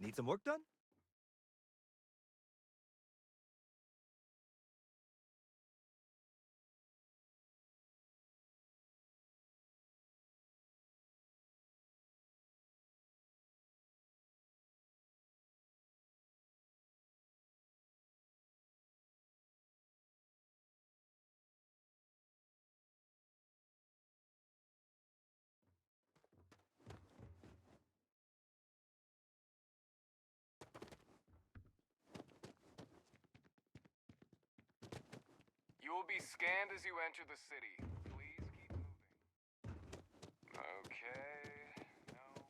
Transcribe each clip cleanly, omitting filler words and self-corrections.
Need some work done? You will be scanned as you enter the city. Please keep moving. Okay. No.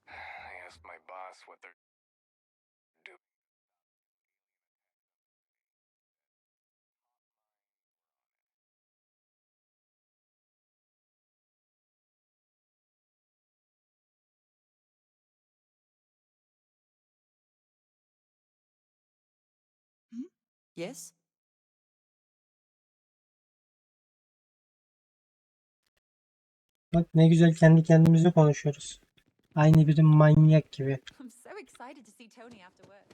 I asked my boss what they're doing. Yes? Bak ne güzel kendi kendimize konuşuyoruz. Aynı bir manyak gibi. I'm so excited to see Tony after work.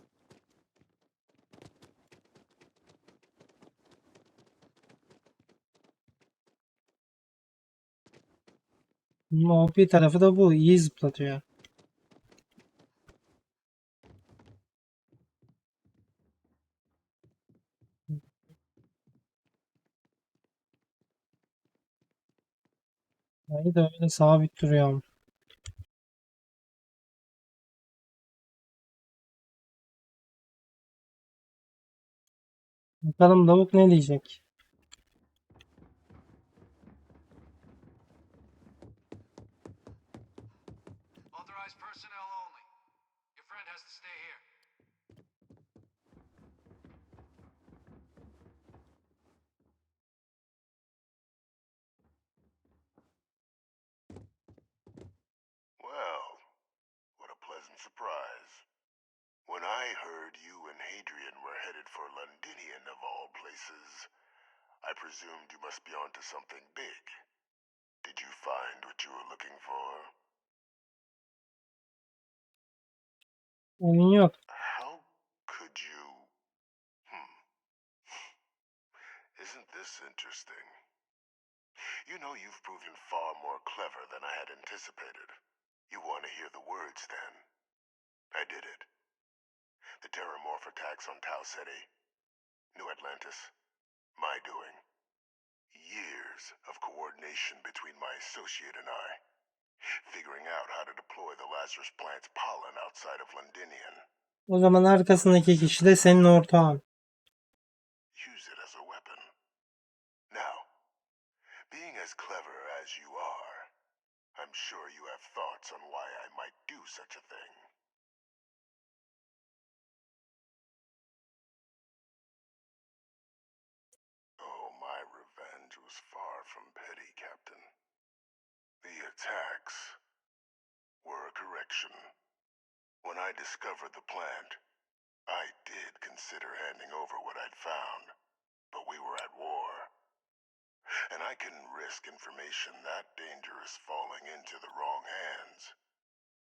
Ama bir tarafı da bu. İyi zıplatıyor. Ayı da öyle sabit duruyor. Bakalım Davut ne diyecek? Authorized personnel only. Your friend has to stay here. Well, what a pleasant surprise. When I heard you and Hadrian were headed for Londinian of all places, I presumed you must be onto something big. Did you find what you were looking for? Oyun yok. How could you... Isn't this interesting? You know you've proven far more clever than I had anticipated. You want to hear the words, then? I did it. The Terramorph attacks on Tau Ceti. New Atlantis. My doing. Years of coordination between my associate and I. Figuring out how to deploy the Lazarus plant's pollen outside of Londinian. O zaman arkasındaki kişi de senin ortağın. Use it as a weapon. Now, being as clever as you are, I'm sure you have thoughts on why I might do such a thing. Oh, my revenge was far from petty, Captain. The attacks were a correction. When I discovered the plant, I did consider handing over what I'd found, but we were at war. And I couldn't risk information that dangerous falling into the wrong hands.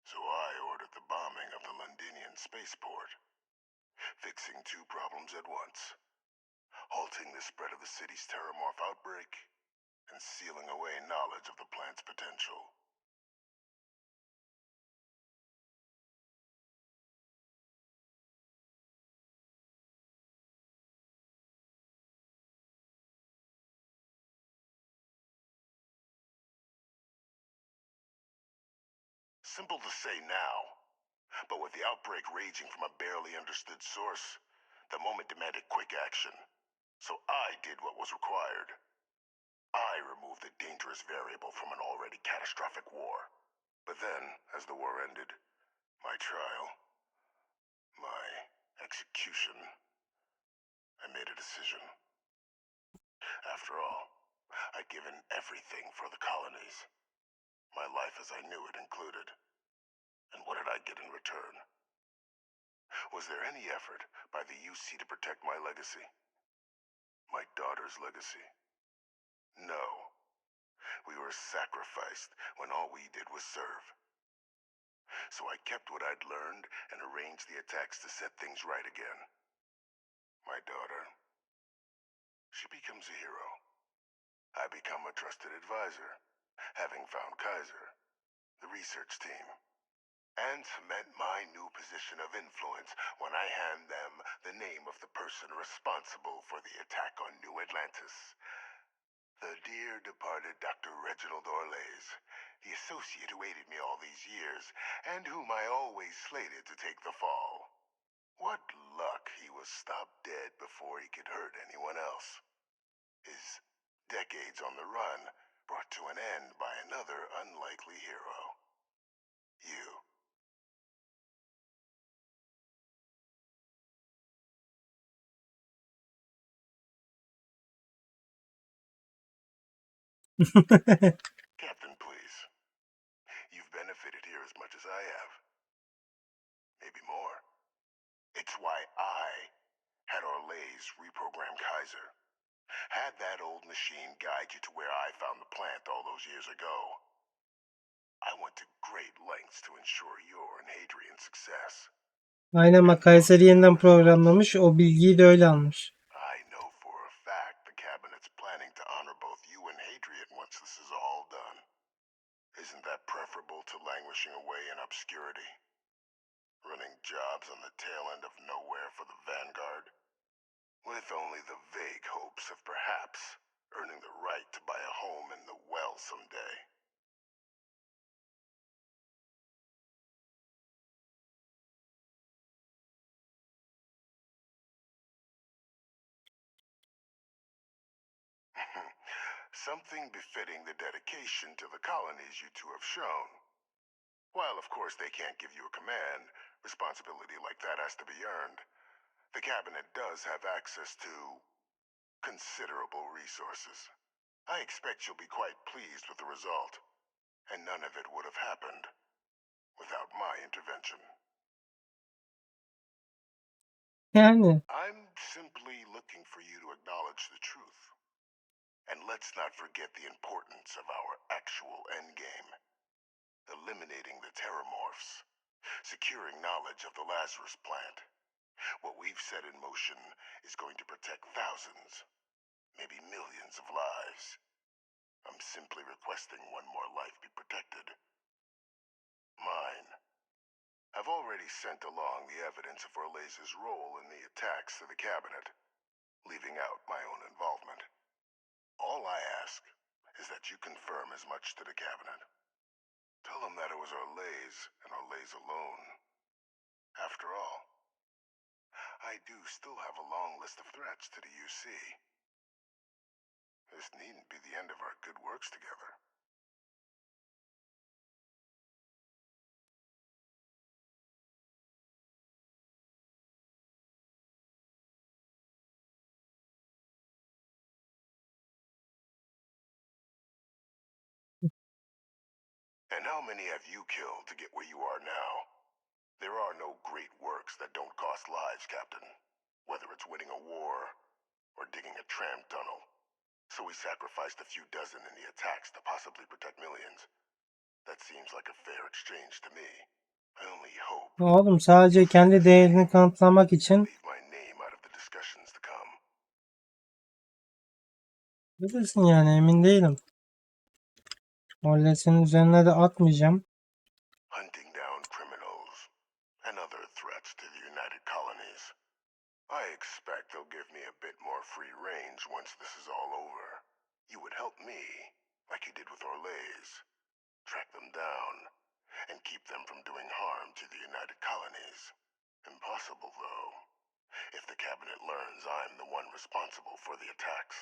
So I ordered the bombing of the Londinian spaceport, fixing two problems at once. Halting the spread of the city's Terramorph outbreak, and sealing away knowledge of the plant's potential. Simple to say now, but with the outbreak raging from a barely understood source, the moment demanded quick action. So I did what was required. I removed the dangerous variable from an already catastrophic war. But then, as the war ended, my trial, my execution, I made a decision. After all, I'd given everything for the colonies. My life as I knew it included. And what did I get in return? Was there any effort by the UC to protect my legacy? My daughter's legacy? No. We were sacrificed when all we did was serve. So I kept what I'd learned and arranged the attacks to set things right again. My daughter, she becomes a hero. I become a trusted advisor, having found Kaiser, the research team, and cement my new position of influence when I hand them the name of the person responsible for the attack on New Atlantis. The dear departed Dr. Reginald Orlays, the associate who aided me all these years, and whom I always slated to take the fall. What luck he was stopped dead before he could hurt anyone else. His decades on the run brought to an end by another unlikely hero. You. Captain, please. You've benefited here as much as I have. Maybe more. It's why I had Orlays reprogram Kaiser. Had that old machine guide you to where I found the plant all those years ago. I went to great lengths to ensure your and Hadrian's success. Aynen bak Kayseri yeniden programlamış. O bilgiyi de öyle almış. I know for a fact the cabinet's planning to honor both you and Hadrian once this is all done. Isn't that preferable to languishing away in obscurity? Running jobs on the tail end of nowhere for the Vanguard? With only the vague hopes of perhaps earning the right to buy a home in the well someday. Something befitting the dedication to the colonies you two have shown. While, of course, they can't give you a command, responsibility like that has to be earned. The cabinet does have access to considerable resources. I expect you'll be quite pleased with the result, and none of it would have happened without my intervention. Yani I'm simply looking for you to acknowledge the truth. And let's not forget the importance of our actual endgame. Eliminating the terramorphs. Securing knowledge of the Lazarus plant. What we've set in motion is going to protect thousands, maybe millions of lives. I'm simply requesting one more life be protected. Mine. I've already sent along the evidence of Orlays' role in the attacks to the cabinet, leaving out my own involvement. All I ask is that you confirm as much to the cabinet. Tell them that it was Orlays and Orlays alone. After all, I do still have a long list of threats to the UC. This needn't be the end of our good works together. And how many have you killed to get where you are now? There are no great works that don't cost lives, Captain. Whether it's winning a war or digging a tram tunnel. So we sacrificed a few dozen in the attacks to possibly protect millions. That seems like a fair exchange to me. I only hope oğlum sadece kendi değerini kanıtlamak için leave my name out of the discussions to come. bilirsin yani emin değilim. Orles'in üzerine de atmayacağım. Hunting down criminals and other threats to the United Colonies. I expect they'll give me a bit more free range once this is all over. You would help me, like you did with Orlays. Track them down and keep them from doing harm to the United Colonies. Impossible, though, if the cabinet learns I'm the one responsible for the attacks.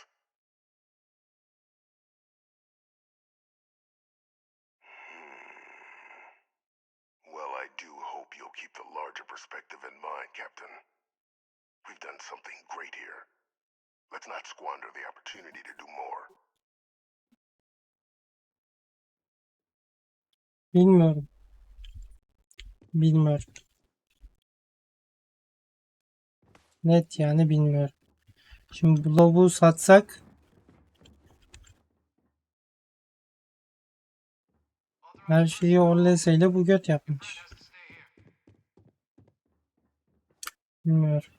Well, I do hope you'll keep the larger perspective in mind, Captain. We've done something great here. Let's not squander the opportunity to do more. Bilmiyorum. Bilmiyorum. Net yani bilmiyorum. Şimdi bu lavuğu satsak her şeyi Orlese'yle bu göt yapmış. Bilmiyorum.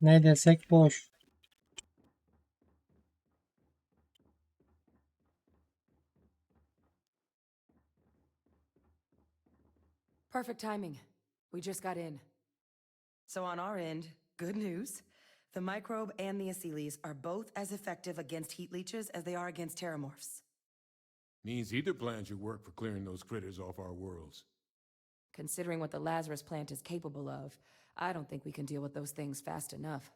Ne desek boş. Perfect timing. We just got in. So on our end, good news. The microbe and the acyles are both as effective against heat leeches as they are against terramorphs. Means either plan should work for clearing those critters off our worlds. Considering what the Lazarus plant is capable of, I don't think we can deal with those things fast enough.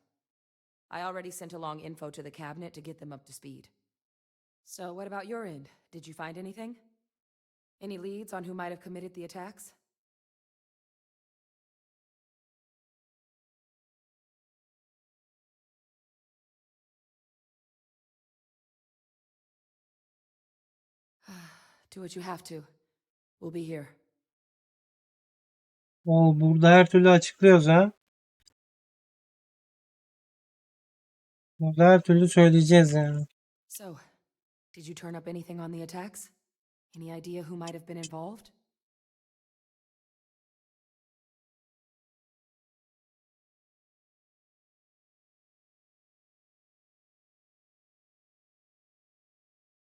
I already sent along info to the cabinet to get them up to speed. So what about your end? Did you find anything? Any leads on who might have committed the attacks? Do what you have to. We'll be here. O burada her türlü açıklıyoruz ha. Burada her türlü söyleyeceğiz yani. So, did you turn up anything on the attacks? Any idea who might have been involved?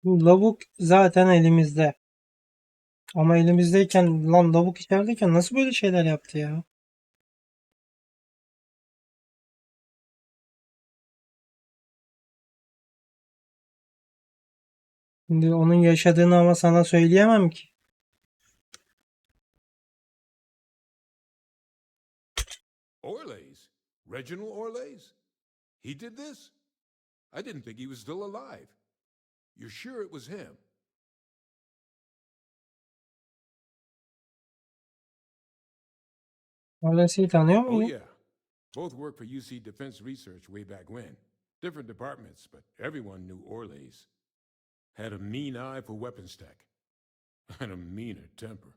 Bu lavuk zaten elimizde. Ama elimizdeyken lan lavuk içerideyken nasıl böyle şeyler yaptı ya? Şimdi onun yaşadığını ama sana söyleyemem ki. Orlays? Reginald Orlays? He did this? I didn't think he was still alive. You're sure it was him? Orlese'yi tanıyor Oh, muyum? yeah. Both worked for UC Defense Research way back when. Different departments, but everyone knew Orlays. Had a mean eye for weapons tech. And a meaner temper.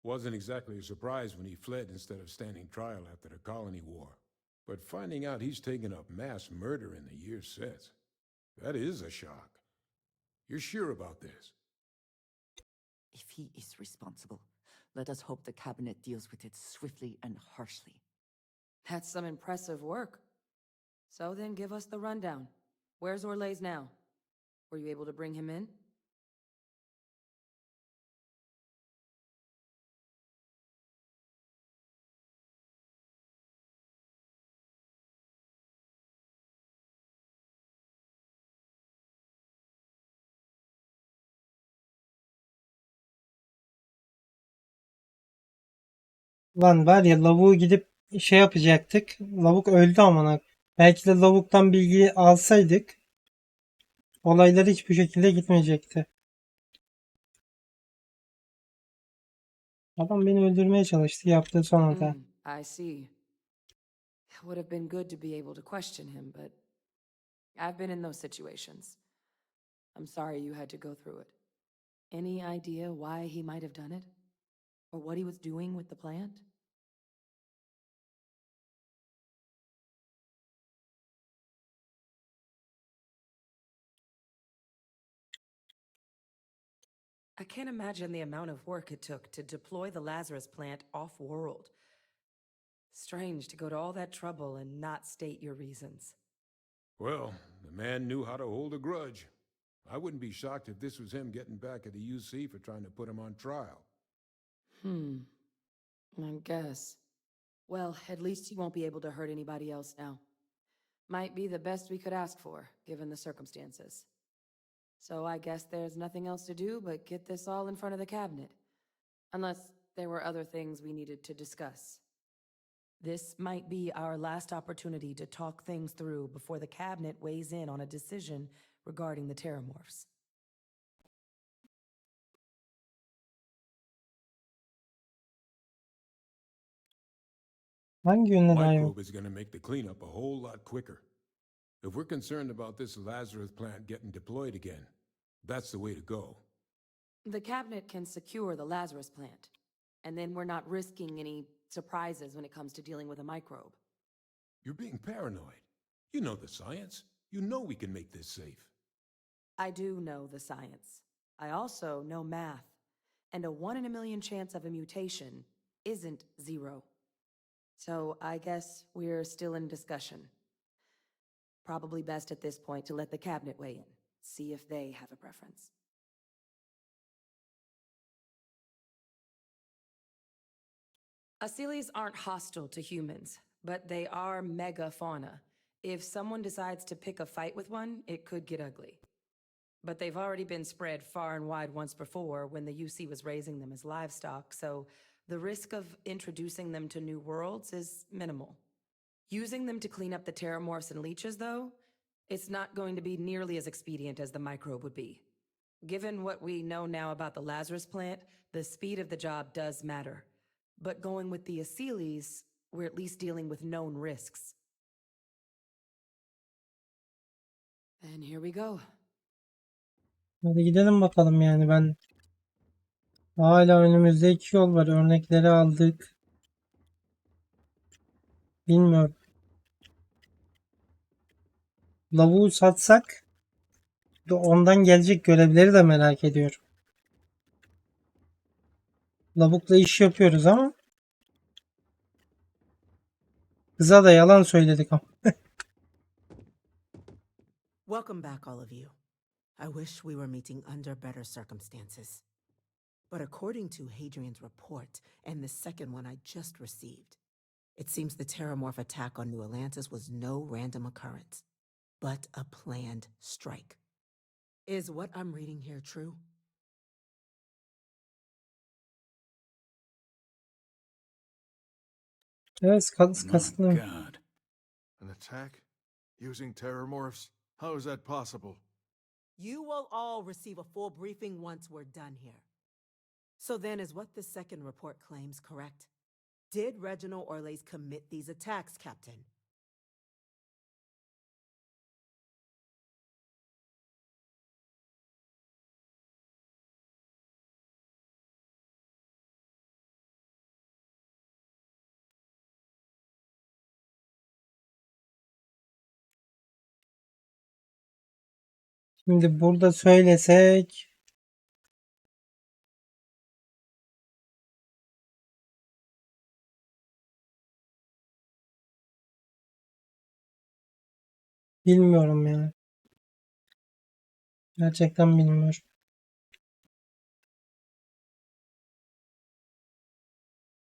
Wasn't exactly a surprise when he fled instead of standing trial after the colony war. But finding out he's taken up mass murder in the years since, that is a shock. You're sure about this? If he is responsible, let us hope the cabinet deals with it swiftly and harshly. That's some impressive work. So then give us the rundown. Where's Orlays now? Were you able to bring him in? Lan var ya lavuğu gidip şey yapacaktık. Lavuk öldü amına. Belki de lavuktan bilgiyi alsaydık olaylar hiçbir şekilde gitmeyecekti. Adam beni öldürmeye çalıştı. Yaptığı son hata. I see. It would have been good to be able to question him, but I've been in those situations. I'm sorry you had to go through it. Any idea why he might have done it? Or what he was doing with the plant? I can't imagine the amount of work it took to deploy the Lazarus plant off-world. Strange to go to all that trouble and not state your reasons. Well, the man knew how to hold a grudge. I wouldn't be shocked if this was him getting back at the UC for trying to put him on trial. I guess. Well, at least he won't be able to hurt anybody else now. Might be the best we could ask for, given the circumstances. So I guess there's nothing else to do but get this all in front of the cabinet. Unless there were other things we needed to discuss. This might be our last opportunity to talk things through before the cabinet weighs in on a decision regarding the Terramorphs. Hangi yönde daha iyi? Microbe is going to make the cleanup a whole lot quicker. If we're concerned about this Lazarus plant getting deployed again, that's the way to go. The cabinet can secure the Lazarus plant, and then we're not risking any surprises when it comes to dealing with a microbe. You're being paranoid. You know the science. You know we can make this safe. I do know the science. I also know math. And a 1 in a million chance of a mutation isn't 0. So I guess we're still in discussion. Probably best at this point to let the cabinet weigh in, see if they have a preference. Asylees aren't hostile to humans, but they are megafauna. If someone decides to pick a fight with one, it could get ugly. But they've already been spread far and wide once before when the UC was raising them as livestock, so the risk of introducing them to new worlds is minimal. Using them to clean up the Terramorphs and leeches, though, it's not going to be nearly as expedient as the microbe would be. Given what we know now about the Lazarus plant, the speed of the job does matter. But going with the Asylees, we're at least dealing with known risks. And here we go. Hadi gidelim bakalım yani ben hala önümüzde 2 yol var. Örnekleri aldık. Bilmiyorum. Lavuğu satsak ondan gelecek görevleri de merak ediyorum. Lavukla iş yapıyoruz ama kıza da yalan söyledik ama. Welcome back, all of you. I wish we were meeting under better circumstances. But according to Hadrian's report and the second one I just received, it seems the Terramorph attack on New Atlantis was no random occurrence, but a planned strike. Is what I'm reading here true? Evet, My kasıtlı. God. An attack? Using terramorphs? How is that possible? You will all receive a full briefing once we're done here. So then, is what the second report claims correct? Did Reginald Orles commit these attacks, Captain? Şimdi burada söylesek bilmiyorum ya. Gerçekten bilmiyorum.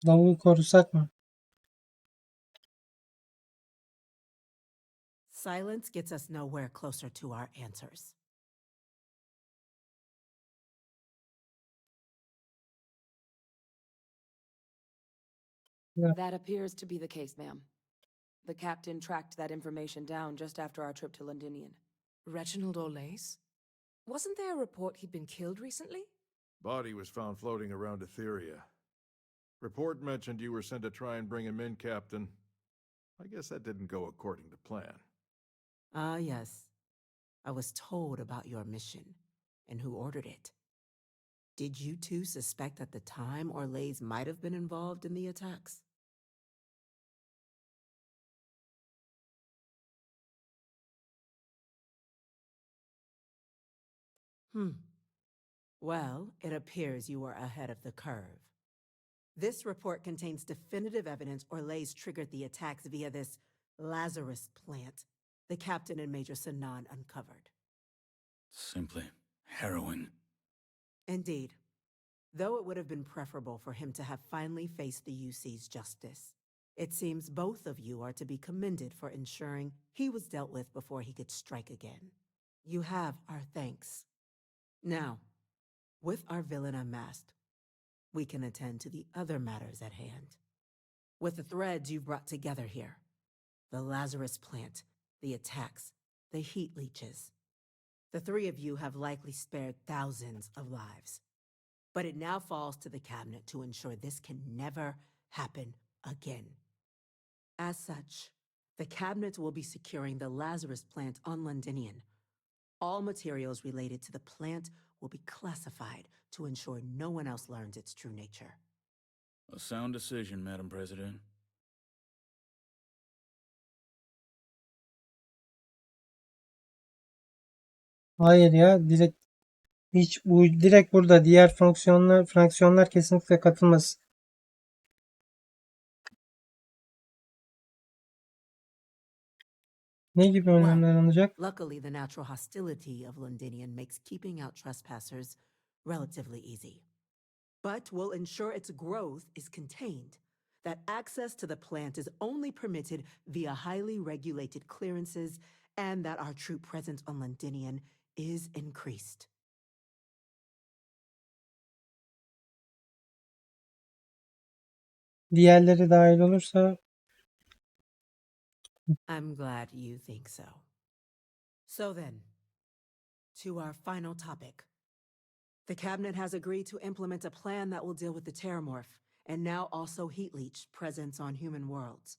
Lavuğu korusak mı? Silence gets us nowhere closer to our answers. That appears to be the case, ma'am. The captain tracked that information down just after our trip to Londinian. Reginald Orles? Wasn't there a report he'd been killed recently? Body was found floating around Etheria. Report mentioned you were sent to try and bring him in, Captain. I guess that didn't go according to plan. Ah, yes. I was told about your mission and who ordered it. Did you two suspect at the time Orles might have been involved in the attacks? Well, it appears you were ahead of the curve. This report contains definitive evidence Orles triggered the attacks via this Lazarus plant the captain and Major Sanan uncovered. Simply heroin. Indeed. Though it would have been preferable for him to have finally faced the UC's justice, it seems both of you are to be commended for ensuring he was dealt with before he could strike again. You have our thanks. Now, with our villain unmasked, we can attend to the other matters at hand. With the threads you've brought together here, the Lazarus plant, the attacks, the heat leeches, the three of you have likely spared thousands of lives. But it now falls to the cabinet to ensure this can never happen again. As such, the cabinet will be securing the Lazarus plant on Londinian. All materials related to the plant will be classified to ensure no one else learns its true nature. A sound decision, Madam President. Hayır ya, direkt burada diğer fraksiyonlar kesinlikle katılmasın. Ne gibi önlemler alınacak? Luckily, the natural hostility of Londinian makes keeping out trespassers relatively easy. But we'll ensure its growth is contained, that access to the plant is only permitted via highly regulated clearances, and that our troop presence on Londinian is increased. Diğerleri dahil olursa I'm glad you think so. So then, to our final topic. The cabinet has agreed to implement a plan that will deal with the Terramorph, and now also heat leech presence on human worlds.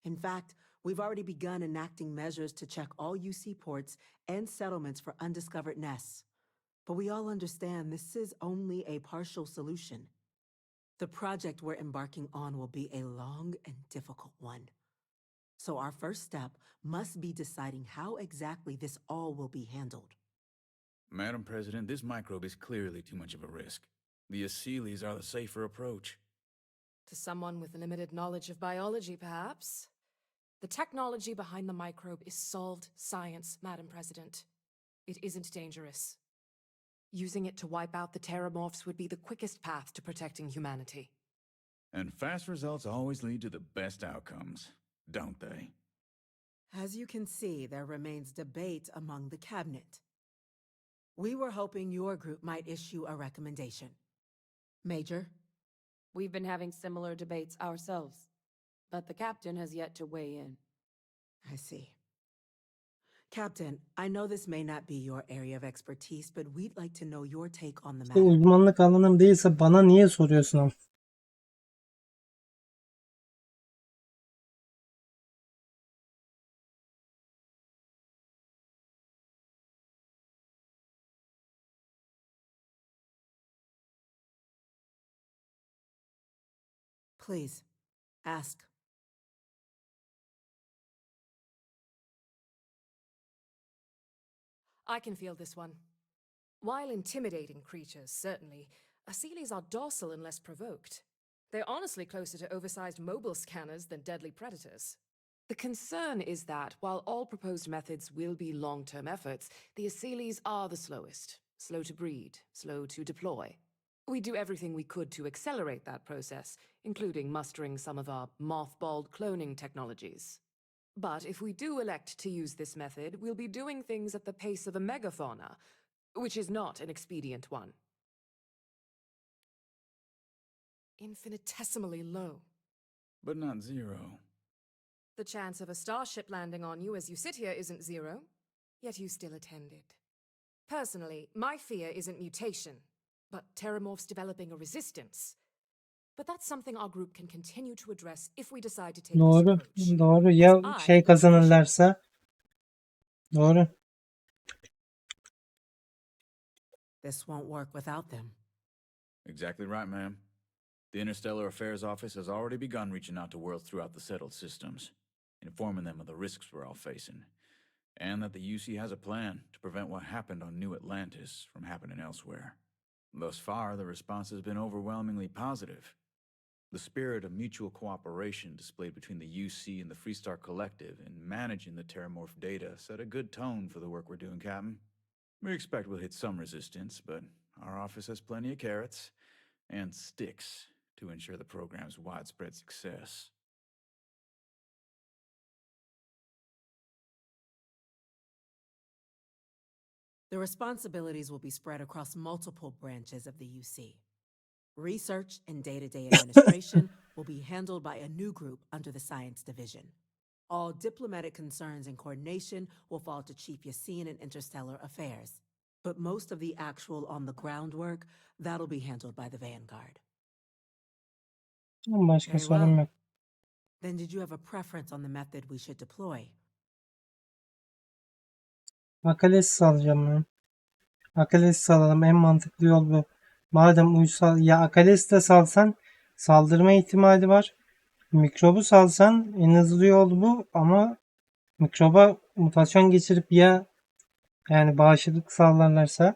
In fact, we've already begun enacting measures to check all UC ports and settlements for undiscovered nests. But we all understand this is only a partial solution. The project we're embarking on will be a long and difficult one. So our first step must be deciding how exactly this all will be handled. Madam President, this microbe is clearly too much of a risk. The Aseles are the safer approach. To someone with limited knowledge of biology, perhaps. The technology behind the microbe is solved science, Madam President. It isn't dangerous. Using it to wipe out the Terramorphs would be the quickest path to protecting humanity. And fast results always lead to the best outcomes, don't they? As you can see, there remains debate among the cabinet. We were hoping your group might issue a recommendation. Major? We've been having similar debates ourselves, but the captain has yet to weigh in. I see. Captain, I know this may not be your area of expertise, but we'd like to know your take on the işte matter. uzmanlık alanım değilse bana niye soruyorsun ama? Please, ask. I can feel this one. While intimidating creatures, certainly, Aseles are docile and less provoked. They're honestly closer to oversized mobile scanners than deadly predators. The concern is that, while all proposed methods will be long-term efforts, the Aseles are the slowest. Slow to breed, slow to deploy. We do everything we could to accelerate that process, including mustering some of our mothballed cloning technologies. But if we do elect to use this method, we'll be doing things at the pace of a megafauna, which is not an expedient one. Infinitesimally low. But not zero. The chance of a starship landing on you as you sit here isn't zero, yet you still attended. Personally, my fear isn't mutation, but Terramorphs developing a resistance. But that's something our group can continue to address if we decide to take this Doğru. approach. Doğru. Ya I şey will kazanırlarsa. Doğru. This won't work without them. Exactly right, ma'am. The Interstellar Affairs Office has already begun reaching out to worlds throughout the settled systems, informing them of the risks we're all facing, and that the UC has a plan to prevent what happened on New Atlantis from happening elsewhere. Thus far, the response has been overwhelmingly positive. The spirit of mutual cooperation displayed between the UC and the Freestar Collective in managing the Terramorph data set a good tone for the work we're doing, Captain. We expect we'll hit some resistance, but our office has plenty of carrots and sticks to ensure the program's widespread success. The responsibilities will be spread across multiple branches of the UC. Research and day-to-day administration will be handled by a new group under the Science Division. All diplomatic concerns and coordination will fall to Chief Yassine and Interstellar Affairs. But most of the actual on-the-ground work, that'll be handled by the Vanguard. Başka Very sorun well. yok. Then did you have a preference on the method we should deploy? Akalesi alacağım ben. Akalesi alalım. En mantıklı yol bu. Madem uysal ya Akalesi de salsan saldırma ihtimali var. Mikrobu salsan en hızlı yol bu ama mikroba mutasyon geçirip ya yani bağışıklık sağlarlarsa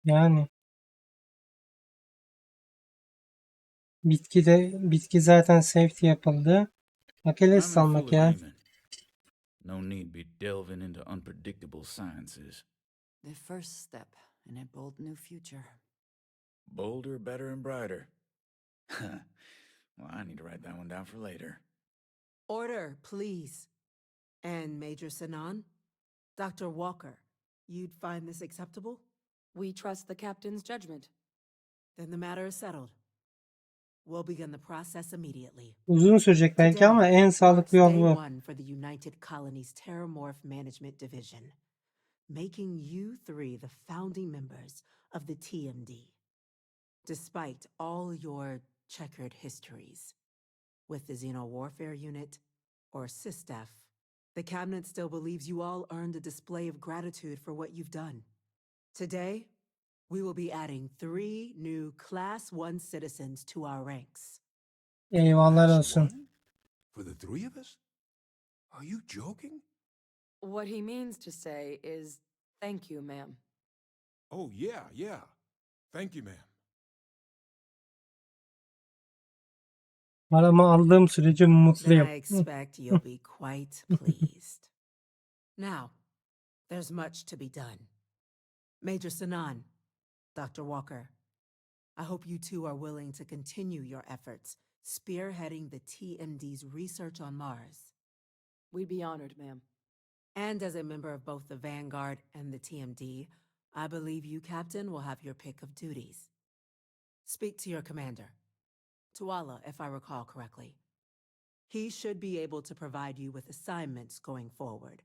yani bitki zaten safety yapıldı. Akalesi I'm in full salmak ya. agreement. No need be delving into unpredictable sciences. The first step in a bold new future. Bolder, better, and brighter. Well, I need to write that one down for later. Order, please. And Major Sinan? Dr. Walker, you'd find this acceptable? We trust the captain's judgment. Then the matter is settled. We'll begin the process immediately. Uzun sürecek belki ama en marks sağlıklı yol day bu. one for the United Colonies Terramorph Management Division, making you three the founding members of the TMD. Despite all your checkered histories with the Xeno Warfare Unit or SysDef, the Cabinet still believes you all earned a display of gratitude for what you've done. Today, we will be adding 3 new Class 1 citizens to our ranks. Eyvallah Class olsun. one? For the three of us? Are you joking? What he means to say is, thank you, ma'am. Oh, yeah. Thank you, ma'am. Paramı aldığım sürece Then mutluyum. I expect you'll be quite pleased. Now, there's much to be done. Major Sinan, Dr. Walker, I hope you two are willing to continue your efforts spearheading the TMD's research on Mars. We'd be honored, ma'am. And as a member of both the Vanguard and the TMD, I believe you, Captain, will have your pick of duties. Speak to your commander, Tuala, if I recall correctly. He should be able to provide you with assignments going forward,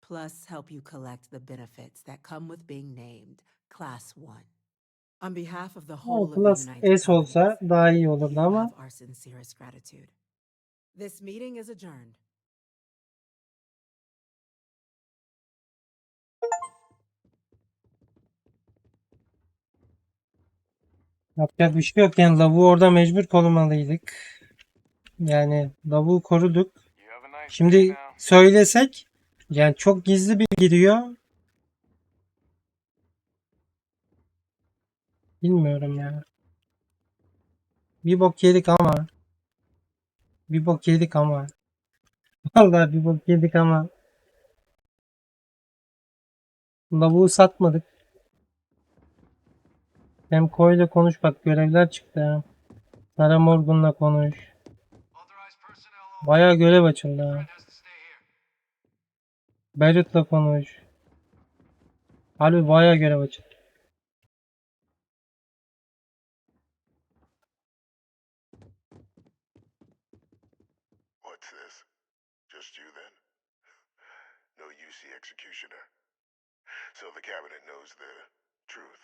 plus help you collect the benefits that come with being named Class 1. On behalf of the whole of the Plus United S olsa Colonies, daha iyi olurdu you ama have our sincerest gratitude. This meeting is adjourned. yapacak bir şey yok. Yani lavuğu orada mecbur korumalıydık. Yani lavuğu koruduk. You have a nice day Şimdi now. söylesek yani çok gizli bir giriyor. Bilmiyorum ya. Bir bok yedik ama. Bir bok yedik ama. Vallahi bir bok yedik ama. Lavuğu satmadık. Hem Koy'la konuş bak görevler çıktı. Sarah Morgan'la konuş. Bayağı görev açıldı ha. Barrett'la konuş. Harbi bayağı görev açıldı. What's this? Just you then? No UC executioner. So the cabinet knows the truth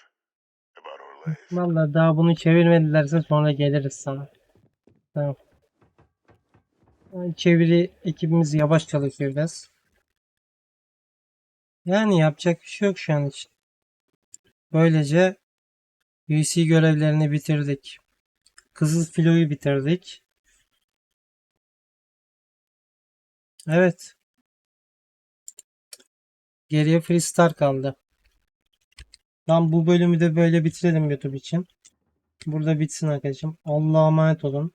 about Orlais. Vallahi daha bunu çevirmedilerse sonra geliriz sana. Tamam. Çeviri ekibimiz yavaş çalışıyor biraz. Yani yapacak bir şey yok şu an için. Böylece UC görevlerini bitirdik. Kızıl filoyu bitirdik. Evet. Geriye Freestar kaldı. Tam bu bölümü de böyle bitirelim YouTube için. Burada bitsin arkadaşım. Allah'a emanet olun.